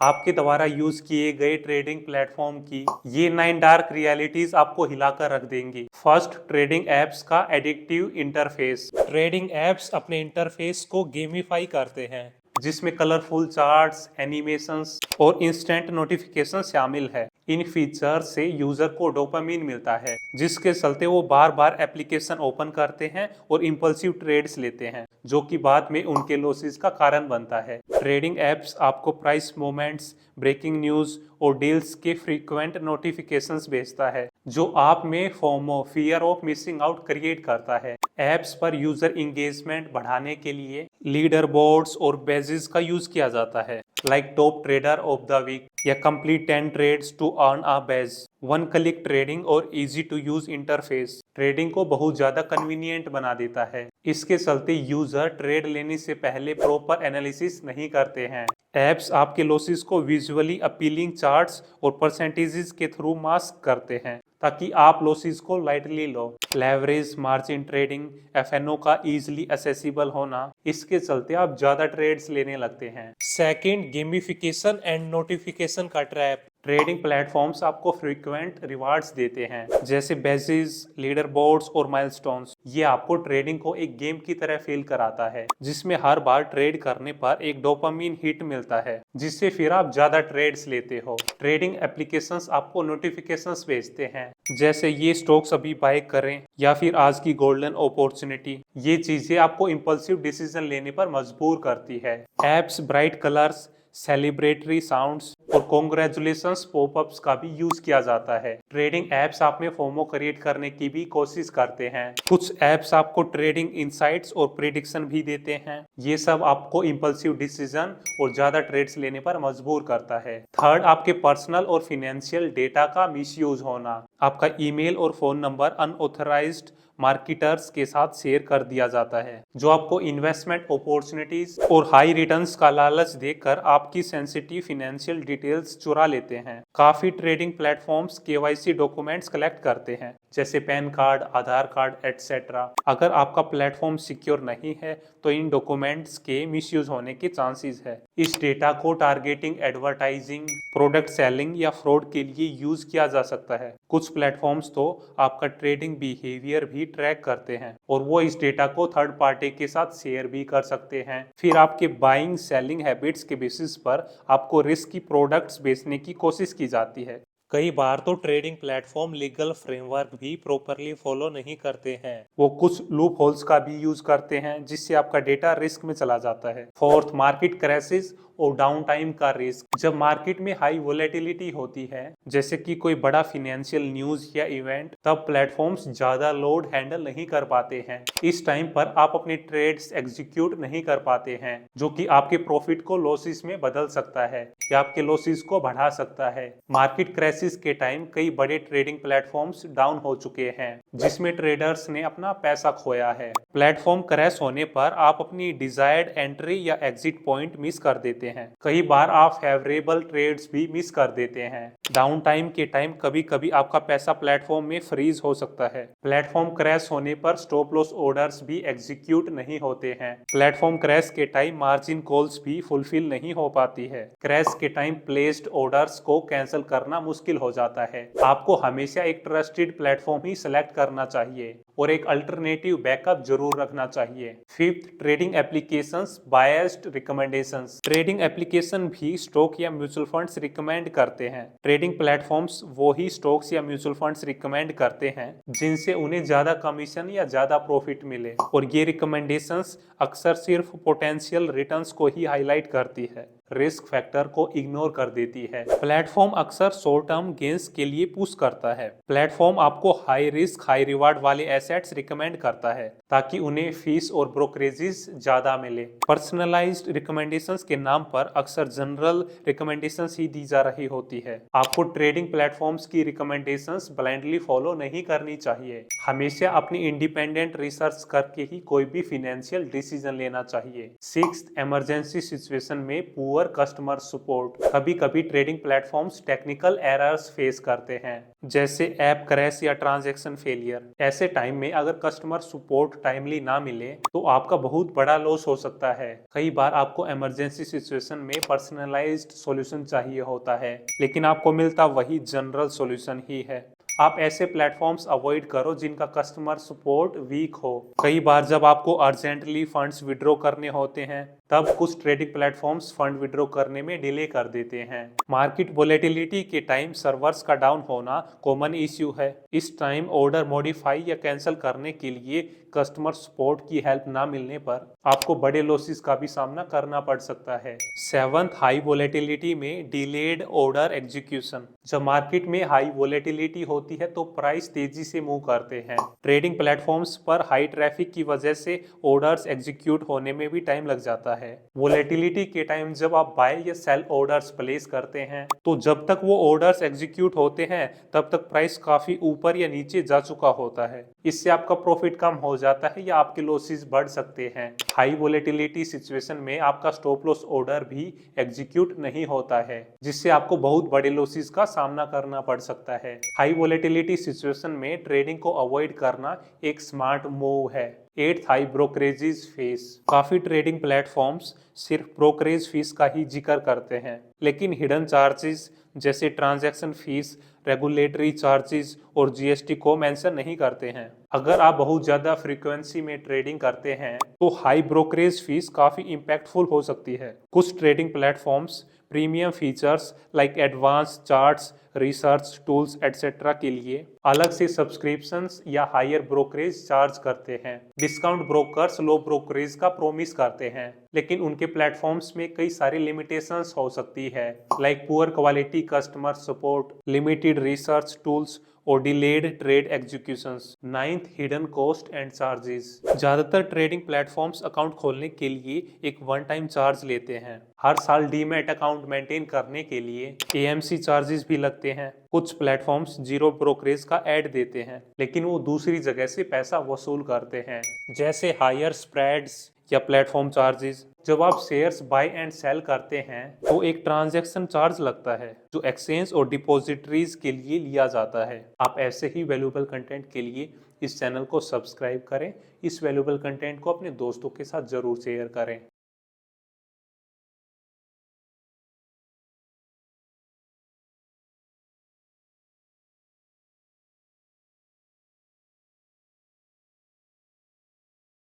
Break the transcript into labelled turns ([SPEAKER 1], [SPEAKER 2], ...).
[SPEAKER 1] आपके द्वारा यूज किए गए ट्रेडिंग प्लेटफॉर्म की ये 9 डार्क रियलिटीज आपको हिलाकर रख देंगी। फर्स्ट, ट्रेडिंग एप्स का एडिक्टिव इंटरफेस। ट्रेडिंग एप्स अपने इंटरफेस को गेमिफाई करते हैं, जिसमें कलरफुल चार्ट्स, एनिमेशंस और इंस्टेंट नोटिफिकेशन शामिल है। इन फीचर से यूजर को डोपामिन मिलता है, जिसके चलते वो बार बार एप्लीकेशन ओपन करते हैं और इम्पल्सिव ट्रेड्स लेते हैं, जो कि बाद में उनके लॉसेस का कारण बनता है। ट्रेडिंग एप्स आपको प्राइस मूवमेंट्स, ब्रेकिंग न्यूज और डील्स के फ्रीक्वेंट नोटिफिकेशंस भेजता है, जो आप में FOMO, fear of missing out create करता है। एप्स पर यूजर इंगेजमेंट बढ़ाने के लिए लीडर बोर्ड्स और बेजिस का यूज किया जाता है, like top trader of the week या complete 10 trades to earn a badge. One click trading और easy to use interface trading को बहुत ज्यादा कन्वीनियंट बना देता है। इसके चलते यूजर ट्रेड लेने से पहले प्रॉपर एनालिसिस नहीं करते हैं। एप्स आपके लॉसेस को विजुअली अपीलिंग चार्ट्स और परसेंटेजेस के थ्रू मास्क करते हैं, ताकि आप लॉसेस को लाइटली लो। लेवरेज मार्जिन ट्रेडिंग, एफएनओ का इजीली असेसिबल होना, इसके चलते आप ज्यादा ट्रेड्स लेने लगते हैं। सेकंड, गेमिफिकेशन एंड नोटिफिकेशन का ट्रैप। ट्रेडिंग प्लेटफॉर्म्स आपको फ्रीक्वेंट रिवार्ड्स देते हैं, जैसे बेसिस, लीडर बोर्ड्स और माइलस्टोन्स। ये आपको ट्रेडिंग को एक गेम की तरह फील कराता है, जिसमें हर बार ट्रेड करने पर एक डोपामिन हिट मिलता है, जिससे फिर आप ज्यादा ट्रेड्स लेते हो। ट्रेडिंग एप्लीकेशंस आपको नोटिफिकेशंस भेजते हैं, जैसे ये स्टॉक्स अभी बाय करें या फिर आज की गोल्डन अपॉर्चुनिटी। ये चीजें आपको इंपल्सिव डिसीजन लेने पर मजबूर करती है। Apps bright colours, celebratory sounds और कॉन्ग्रेचुलेशंस पॉपअप्स का भी यूज किया जाता है। ट्रेडिंग एप्स आप में फोमो क्रिएट करने की भी कोशिश करते हैं। कुछ एप्स आपको ट्रेडिंग इंसाइट्स और प्रेडिक्शन भी देते हैं। ये सब आपको इंपल्सिव डिसीजन और ज्यादा ट्रेड्स लेने पर मजबूर करता है। थर्ड, आपके पर्सनल और फाइनेंशियल डेटा का मिसयूज होना। आपका ईमेल और फोन नंबर अनऑथराइज्ड मार्केटर्स के साथ शेयर कर दिया जाता है, जो आपको इन्वेस्टमेंट अपॉर्चुनिटीज और हाई रिटर्न्स का लालच देकर आपकी सेंसिटिव फाइनेंशियल डिटेल्स चुरा लेते हैं। काफी trading platforms KYC documents collect करते हैं, जैसे पैन कार्ड, आधार कार्ड एटसेट्रा। अगर आपका प्लेटफॉर्म सिक्योर नहीं है तो इन डॉक्यूमेंट्स के मिसयूज होने के चांसेस है। इस डेटा को टारगेटिंग, एडवर्टाइजिंग, प्रोडक्ट सेलिंग या फ्रॉड के लिए यूज किया जा सकता है। कुछ प्लेटफॉर्म्स तो आपका ट्रेडिंग बिहेवियर भी ट्रैक करते हैं और वो इस डेटा को थर्ड पार्टी के साथ शेयर भी कर सकते हैं। फिर आपके बाइंग सेलिंग हैबिट्स के बेसिस पर आपको रिस्की प्रोडक्ट्स बेचने की कोशिश की जाती है। कई बार तो ट्रेडिंग प्लेटफॉर्म लीगल फ्रेमवर्क भी प्रॉपरली फॉलो नहीं करते हैं। वो कुछ लूप होल्स का भी यूज करते हैं, जिससे आपका डेटा रिस्क में चला जाता है। फोर्थ, मार्केट क्रैशेस और डाउन टाइम का रिस्क। जब मार्केट में हाई वोलेटिलिटी होती है, जैसे कि कोई बड़ा फाइनेंशियल न्यूज या इवेंट, तब प्लेटफॉर्म्स ज्यादा लोड हैंडल नहीं कर पाते हैं। इस टाइम पर आप अपने ट्रेड्स एग्जीक्यूट नहीं कर पाते हैं, जो कि आपके प्रॉफिट को लॉसेस में बदल सकता है या आपके लॉसेस को बढ़ा सकता है। मार्केट क्रैशेस के टाइम कई बड़े ट्रेडिंग प्लेटफॉर्म्स डाउन हो चुके हैं, जिसमें ट्रेडर्स ने अपना पैसा खोया है। प्लेटफॉर्म क्रैश होने पर आप अपनी डिजायर्ड एंट्री या एग्जिट पॉइंट मिस कर देते हैं। कई बार आप फेवरेबल ट्रेड्स भी मिस कर देते हैं। डाउन टाइम के टाइम कभी कभी आपका पैसा प्लेटफॉर्म में फ्रीज हो सकता है। प्लेटफॉर्म क्रैश होने पर स्टॉप लॉस ऑर्डर्स भी एग्जीक्यूट नहीं होते हैं। प्लेटफॉर्म क्रैश के टाइम मार्जिन कॉल्स भी फुलफिल नहीं हो पाती है। क्रैश के टाइम प्लेस्ड ऑर्डर्स को कैंसिल करना मुश्किल हो जाता है। आपको हमेशा एक ट्रस्टेड प्लेटफॉर्म ही सिलेक्ट करना चाहिए और एक अल्टरनेटिव बैकअप जरूर रखना चाहिए। Fifth, trading applications biased recommendations. Trading application भी स्टॉक या म्यूचुअल फंड्स रिकमेंड करते हैं। ट्रेडिंग प्लेटफॉर्म्स वो ही स्टॉक्स या म्यूचुअल फंड्स रिकमेंड करते हैं जिनसे उन्हें ज्यादा कमीशन या ज्यादा प्रॉफिट मिले, और ये रिकमेंडेशंस अक्सर सिर्फ पोटेंशियल रिटर्न्स को ही हाईलाइट करती है, रिस्क फैक्टर को इग्नोर कर देती है। प्लेटफॉर्म अक्सर शॉर्ट टर्म गेन्स के लिए पुश करता है। प्लेटफॉर्म आपको हाई रिस्क हाई रिवार्ड वाले एसेट्स रिकमेंड करता है, ताकि उन्हें फीस और ब्रोकरेजेस ज्यादा मिले। पर्सनलाइज्ड रिकमेंडेशंस के नाम पर अक्सर जनरल रिकमेंडेशंस ही दी जा रही होती है। आपको ट्रेडिंग प्लेटफॉर्म्स की रिकमेंडेशंस ब्लाइंडली फॉलो नहीं करनी चाहिए। हमेशा अपनी इंडिपेंडेंट रिसर्च करके ही कोई भी फाइनेंशियल डिसीजन लेना चाहिए। सिक्स्थ, इमरजेंसी सिचुएशन में पुअर पुअर कस्टमर सपोर्ट। कभी कभी trading platforms technical errors face करते हैं, जैसे ऐप क्रैश या ट्रांजैक्शन फेलियर। ऐसे टाइम में अगर कस्टमर सपोर्ट टाइमली ना मिले तो आपका बहुत बड़ा लॉस हो सकता है। कई बार आपको इमरजेंसी सिचुएशन में पर्सनलाइज्ड सॉल्यूशन चाहिए होता है, लेकिन आपको मिलता वही जनरल सॉल्यूशन ही है। आप ऐसे प्लेटफॉर्म्स अवॉइड करो जिनका कस्टमर सपोर्ट वीक हो। कई बार जब आपको अर्जेंटली फंड्स विड्रॉ करने होते हैं तब कुछ ट्रेडिंग प्लेटफॉर्म्स फंड विड्रॉ करने में डिले कर देते हैं। मार्केट वोलेटिलिटी के टाइम सर्वर्स का डाउन होना कॉमन इश्यू है। इस टाइम ऑर्डर मॉडिफाई या कैंसिल करने के लिए कस्टमर सपोर्ट की हेल्प ना मिलने पर आपको बड़े लॉसेस का भी सामना करना पड़ सकता है। सेवंथ, हाई वोलेटिलिटी में डिलेड ऑर्डर एग्जीक्यूशन। जब मार्केट में हाई वोलेटिलिटी होती है तो प्राइस तेजी से मूव करते हैं। ट्रेडिंग प्लेटफॉर्म्स पर हाई ट्रैफिक की वजह से ऑर्डर्स एग्जीक्यूट होने में भी टाइम लग जाता है। वोलेटिलिटी के टाइम जब आप बाय या सेल ऑर्डर्स प्लेस करते हैं तो जब तक वो ऑर्डर्स एग्जीक्यूट होते हैं तब तक प्राइस काफी ऊपर या नीचे जा चुका होता है। इससे आपका प्रॉफिट कम हो जाता है या आपके लॉसेस बढ़ सकते हैं। हाई वोलेटिलिटी सिचुएशन में आपका स्टॉप लॉस ऑर्डर भी एग्जीक्यूट नहीं होता है, जिससे आपको बहुत बड़े लॉसेस का सामना करना पड़ सकता है। हाई वोलेटिलिटी सिचुएशन में ट्रेडिंग को अवॉइड करना एक स्मार्ट मूव है। Eighth, high brokerages fees. काफी ट्रेडिंग प्लेटफॉर्म्स सिर्फ ब्रोकरेज फीस का ही जिक्र करते हैं, लेकिन हिडन चार्जेस जैसे ट्रांजैक्शन फीस, रेगुलेटरी चार्जेस और जीएसटी को मेंशन नहीं करते हैं। अगर आप बहुत ज्यादा फ्रीक्वेंसी में ट्रेडिंग करते हैं तो हाई ब्रोकरेज फीस काफी इम्पैक्टफुल हो सकती है। कुछ trading platforms premium features like advance charts, research tools etcetera के लिए अलग से सब्सक्रिप्शंस या हायर ब्रोकरेज चार्ज करते हैं। डिस्काउंट ब्रोकर्स लो ब्रोकरेज का प्रोमिस करते हैं, लेकिन उनके प्लेटफॉर्म्स में कई सारी लिमिटेशंस हो सकती है, like poor quality customer support, limited research tools और delayed trade executions. Ninth, hidden cost and charges. ज्यादातर ट्रेडिंग प्लेटफॉर्म्स अकाउंट खोलने के लिए एक वन टाइम चार्ज लेते हैं। हर साल डीमैट अकाउंट मेंटेन करने के लिए एएमसी चार्जेस भी लगते हैं। कुछ प्लेटफॉर्म्स जीरो ब्रोकरेज का ऐड देते हैं, लेकिन वो दूसरी जगह से पैसा वसूल करते हैं, जैसे हायर स्प्रेड्स या प्लेटफॉर्म चार्जेस। जब आप शेयर्स बाय एंड सेल करते हैं तो एक ट्रांजैक्शन चार्ज लगता है जो एक्सचेंज और डिपॉजिटरीज के लिए लिया जाता है। आप ऐसे ही वैल्यूएबल कंटेंट के लिए इस चैनल को सब्सक्राइब करें। इस वैल्यूएबल कंटेंट को अपने दोस्तों के साथ जरूर शेयर करें।